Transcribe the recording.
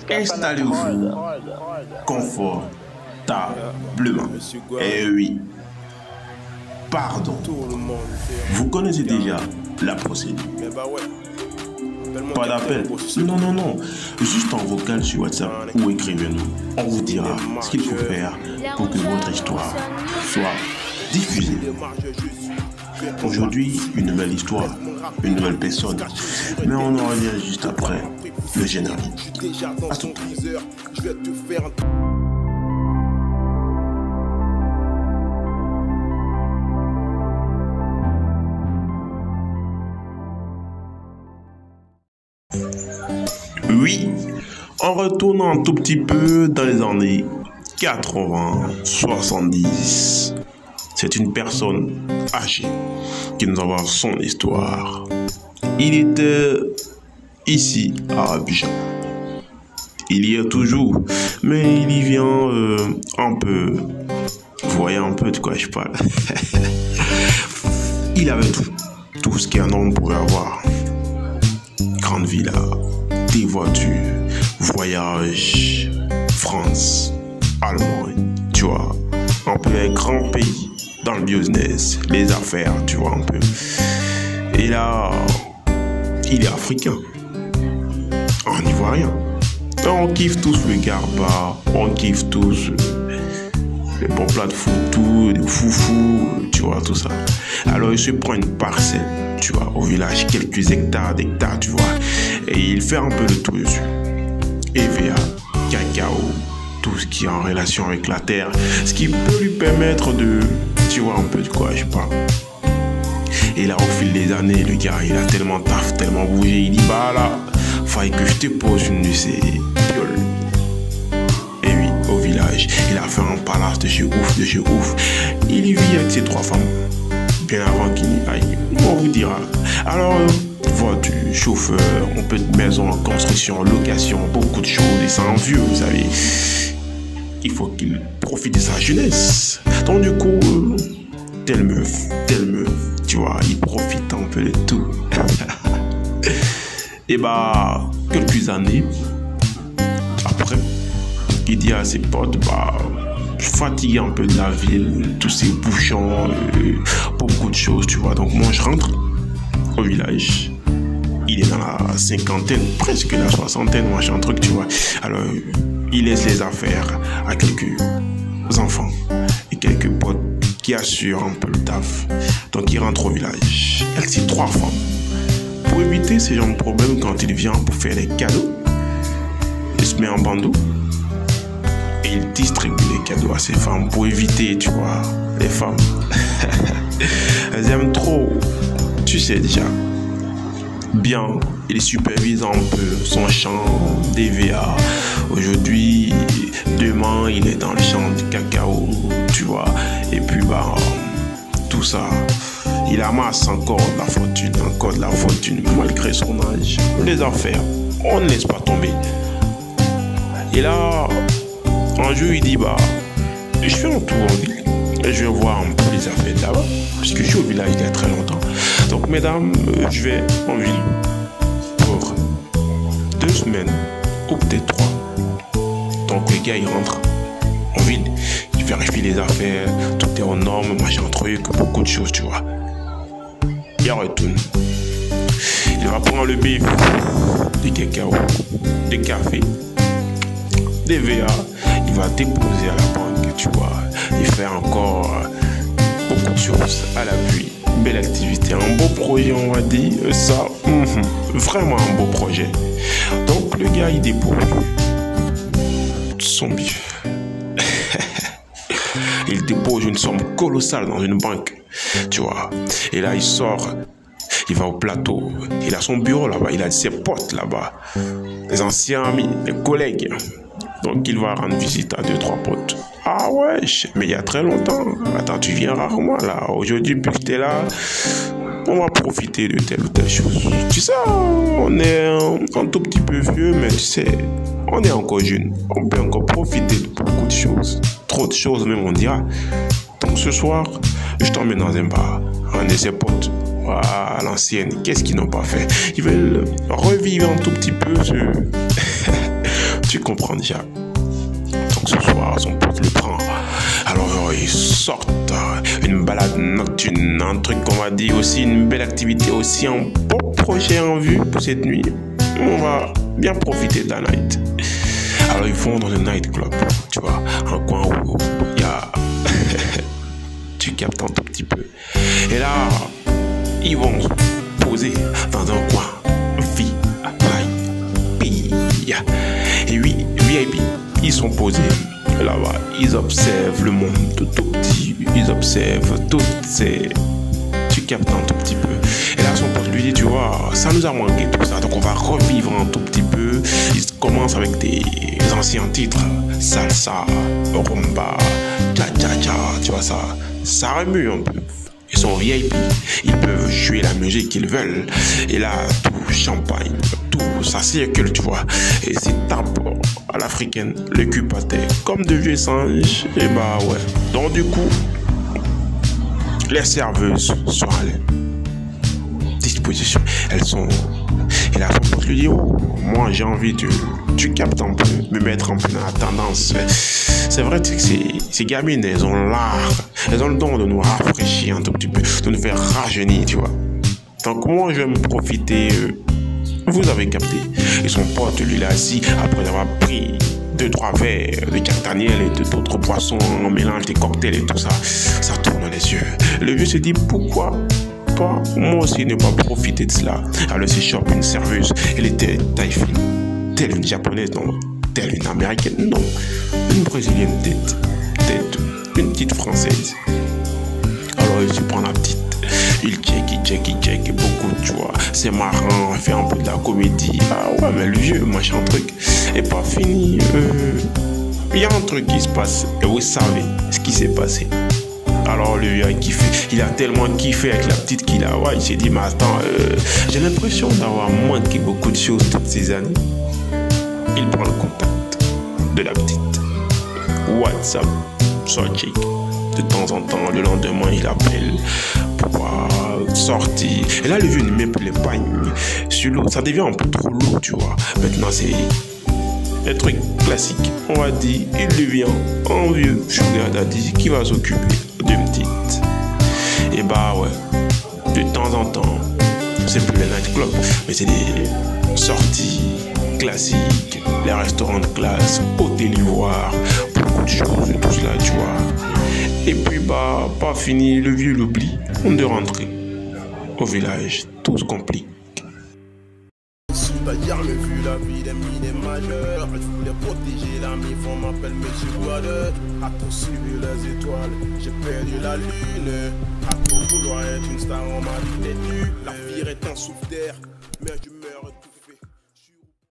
Installez-vous confortablement. Eh oui, pardon. Vous connaissez déjà la procédure. Pas d'appel. Non. Juste en vocal sur WhatsApp ou écrivez-nous. On vous dira ce qu'il faut faire pour que votre histoire soit diffusée. Aujourd'hui, une nouvelle histoire, une nouvelle personne. Mais on en revient juste après le générique. À tout de suite. Oui, en retournant un tout petit peu dans les années 80, 70, c'est une personne âgée qui nous envoie son histoire. Il était ici à Abidjan. Il y est toujours, mais il y vient un peu. Vous voyez un peu de quoi je parle. Il avait tout ce qu'un homme pourrait avoir. Grande villa, des voitures, voyage, France, Allemagne, tu vois, un peu un grand pays dans le business, les affaires, tu vois un peu. Et là, il est africain, un Ivoirien. On kiffe tous le garba, on kiffe tous les bons plats de foutou, les foufous, tu vois, tout ça. Alors il se prend une parcelle, tu vois, au village, quelques hectares, tu vois, et il fait un peu le tour dessus. EVA, cacao, tout ce qui est en relation avec la terre, ce qui peut lui permettre de, tu vois un peu de quoi je parle. Et là, au fil des années, le gars, il a tellement taf, tellement bougé, il dit, bah là, faille que je te pose une de ces pioles. Et oui, au village, il a fait un palace de chez ouf. Il y vit avec ses 3 femmes. Bien avant qu'il n'y aille, on vous dira. Alors, voiture, chauffeur, on peut de maison en construction, location, beaucoup de choses. Et c'est un vieux, vous savez. Il faut qu'il profite de sa jeunesse. Donc du coup, telle meuf, tu vois, il profite un peu de tout. Et bah, quelques années après, il dit à ses potes, bah, je suis fatigué un peu de la ville, tous ces bouchons, beaucoup de choses, tu vois. Donc moi, je rentre au village. Il est dans la cinquantaine, presque la soixantaine, machin truc, tu vois. Alors, il laisse les affaires à quelques enfants et quelques potes qui assurent un peu le taf. Donc, il rentre au village avec ses 3 femmes. Pour éviter ce genre de problème, quand il vient pour faire les cadeaux, il se met en bandeau et il distribue les cadeaux à ses femmes pour éviter, tu vois, les femmes. Elles aiment trop, tu sais déjà. Bien, il supervise un peu son champ d'EVA. Aujourd'hui, demain, il est dans le champ de cacao, tu vois. Et puis, bah, tout ça. Il amasse encore de la fortune, malgré son âge. Les affaires, on ne laisse pas tomber. Et là, un jour, il dit, bah, je fais un tour en ville et je vais voir un peu les affaires là-bas, parce que je suis au village il y a très longtemps. Donc, mesdames, je vais en ville pour 2 semaines, ou peut-être 3. Donc, le gars, il rentre en ville, il vérifie les affaires, tout est en norme, machin truc, beaucoup de choses, tu vois. Il retourne. Il va prendre le bif, des cacao, des cafés, des VA. Il va déposer à la banque, tu vois. Il fait encore beaucoup de choses à l'appui. Belle activité, un beau projet, on va dire. Ça, vraiment un beau projet. Donc, le gars, il dépose son bif. Il dépose une somme colossale dans une banque, tu vois. Et là, il sort, il va au plateau, il a son bureau là-bas, il a ses potes là-bas, les anciens amis, les collègues. Donc, il va rendre visite à 2-3 potes. Ah ouais, mais il y a très longtemps. Attends, tu viens rarement là. Aujourd'hui, puis tu es là, on va profiter de telle ou telle chose. Tu sais, on est un tout petit peu vieux, mais tu sais, on est encore jeune. On peut encore profiter de beaucoup de choses. Trop de choses même, on dira. Donc ce soir, je t'emmène dans un bar. Un de ses potes, à l'ancienne, qu'est-ce qu'ils n'ont pas fait? Ils veulent revivre un tout petit peu Tu comprends déjà. Donc ce soir, son pote le prend. Alors ils sortent, une balade nocturne, un truc qu'on va dire aussi, une belle activité aussi, un beau projet en vue pour cette nuit. On va bien profiter de la night. Alors ils vont dans le nightclub, tu vois, un coin où il y a... tu captes un tout petit peu. Et là, ils vont poser dans un coin VIP. Et oui, VIP, ils sont posés là-bas. Ils observent le monde tout petit. Ils observent toutes ces... Tu captes un tout petit peu. Et là, son pote lui dit, tu vois, ça nous a manqué tout ça. Donc on va revivre un tout petit peu. Il commence avec des anciens titres. Salsa, rumba, cha-cha-cha. Tu vois ça, ça remue un peu. Ils sont VIP, ils peuvent jouer la musique qu'ils veulent. Et là, tout champagne, tout, ça circule, tu vois. Et c'est tape à l'africaine, le cul pâté, comme de vieux singes. Et bah ouais. Donc du coup, les serveuses sont à la disposition. Elles sont... Et là, son pote lui dit, oh, moi j'ai envie de... Tu captes un peu, me mettre un peu dans la tendance. C'est vrai que ces gamines, elles ont l'art, elles ont le don de nous rafraîchir un tout petit peu, de nous faire rajeunir, tu vois. Donc moi, je vais me profiter, vous avez capté. Et son pote, lui, là, assis, après avoir pris 2-3 verres de Jack Daniel et d'autres boissons, on mélange des cocktails et tout ça, ça tourne les yeux. Le vieux se dit, pourquoi pas moi aussi ne pas profiter de cela. Alors, il s'échappe une serveuse, elle était taille fine, telle une japonaise, non, telle une américaine, non, une brésilienne tête, une petite française. Alors il se prend la petite, il check, beaucoup, tu vois, c'est marrant, il fait un peu de la comédie. Ah ouais, mais le vieux, machin truc, et pas fini. Il y a un truc qui se passe, et vous savez ce qui s'est passé. Alors le vieux a kiffé, il a tellement kiffé avec la petite qu'il a, ouais, il s'est dit, mais attends, j'ai l'impression d'avoir manqué beaucoup de choses toutes ces années. Il prend le contact de la petite. WhatsApp, sorti. De temps en temps, le lendemain, il appelle pour sortir. Et là, le vieux ne met plus les pagnes sur l'eau. Ça devient un peu trop lourd, tu vois. Maintenant, c'est un truc classique. On va dire, il devient un vieux sugar daddy qui va s'occuper d'une petite. Et bah ouais, de temps en temps, c'est plus les nightclubs, mais c'est des sorties classiques, les restaurants de classe, hôtel ivoire, beaucoup de choses et tout cela, tu vois. Et puis bah, pas fini, le vieux l'oublie, on de rentrer au village, tout se complique. D'ailleurs, le vu la vie des mines majeurs. Je voulais protéger l'ami, on m'appelle Monsieur Boisdeux. À trop suivre les étoiles, j'ai perdu la lune. À trop vouloir être une star, on m'a dit t'es nu. La vie est un souffle d'air, mais je meurs tout.